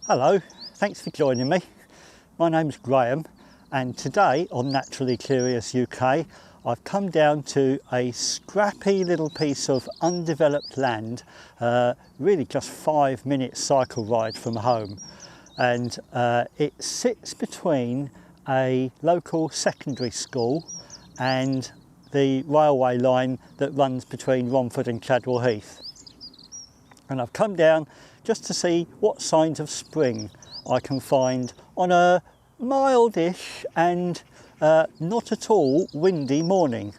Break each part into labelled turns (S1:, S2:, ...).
S1: Hello, thanks for joining me. My name's Graham and today on Naturally Curious UK I've come down to a scrappy little piece of undeveloped land, really just 5-minute cycle ride from home, and it sits between a local secondary school and the railway line that runs between Romford and Chadwell Heath. And I've come down just to see what signs of spring I can find on a mildish and not at all windy morning.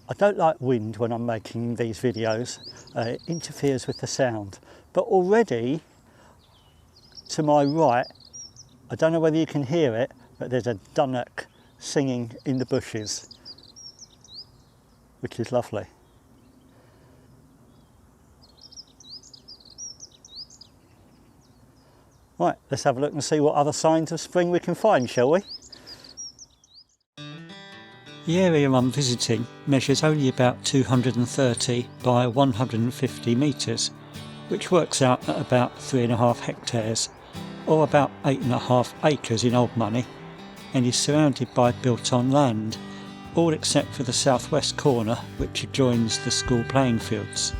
S1: I don't like wind when I'm making these videos, it interferes with the sound. But already to my right, I don't know whether you can hear it, but there's a dunnock singing in the bushes, which is lovely. Right, let's have a look and see what other signs of spring we can find, shall we? The area I'm visiting measures only about 230 by 150 metres, which works out at about 3.5 hectares, or about 8.5 acres in old money, and is surrounded by built-on land, all except for the southwest corner which adjoins the school playing fields.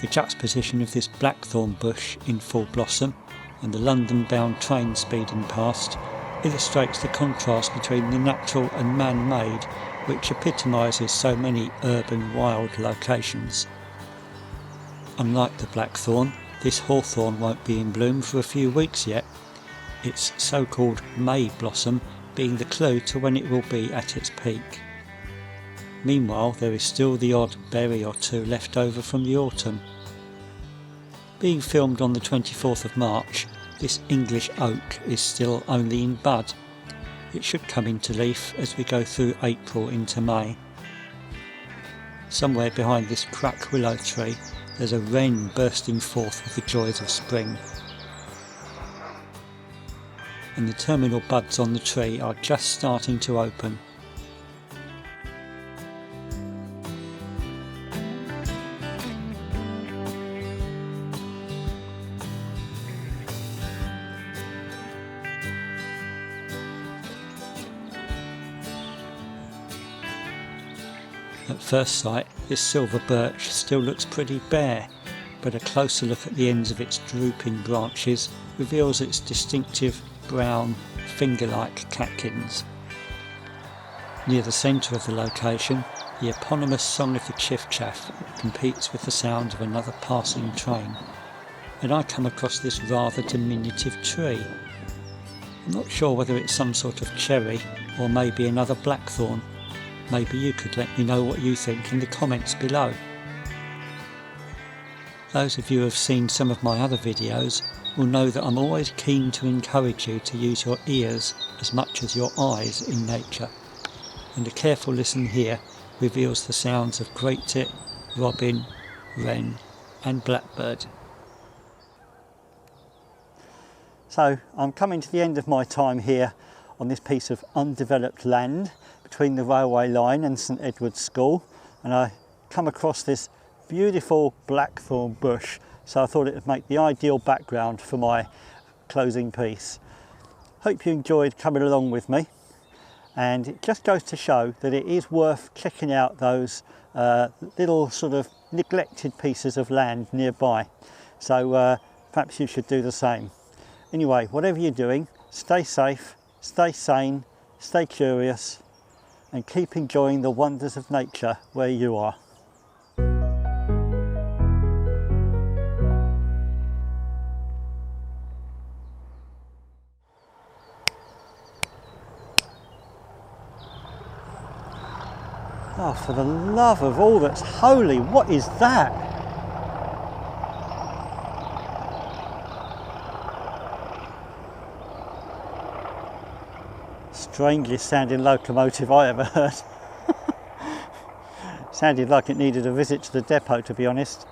S1: The juxtaposition of this blackthorn bush in full blossom and the London-bound train speeding past illustrates the contrast between the natural and man-made, which epitomises so many urban wild locations. Unlike the blackthorn, this hawthorn won't be in bloom for a few weeks yet, its so-called May blossom being the clue to when it will be at its peak. Meanwhile, there is still the odd berry or two left over from the autumn. Being filmed on the 24th of March, this English oak is still only in bud. It should come into leaf as we go through April into May. Somewhere behind this crack willow tree, there's a wren bursting forth with the joys of spring. And the terminal buds on the tree are just starting to open. At first sight, this silver birch still looks pretty bare, but a closer look at the ends of its drooping branches reveals its distinctive brown, finger-like catkins. Near the centre of the location, the eponymous song of the chiffchaff competes with the sound of another passing train, and I come across this rather diminutive tree. I'm not sure whether it's some sort of cherry or maybe another blackthorn. Maybe you could let me know what you think in the comments below. Those of you who have seen some of my other videos will know that I'm always keen to encourage you to use your ears as much as your eyes in nature, and a careful listen here reveals the sounds of great tit, robin, wren and blackbird. So I'm coming to the end of my time here on this piece of undeveloped land between the railway line and St Edward's School, and I come across this beautiful blackthorn bush, so I thought it would make the ideal background for my closing piece. Hope you enjoyed coming along with me, and it just goes to show that it is worth checking out those little sort of neglected pieces of land nearby, so perhaps you should do the same. Anyway, whatever you're doing, stay safe, stay sane, stay curious, and keep enjoying the wonders of nature where you are. Oh, for the love of all that's holy, what is that? Strangest sounding locomotive I ever heard. Sounded like it needed a visit to the depot, to be honest.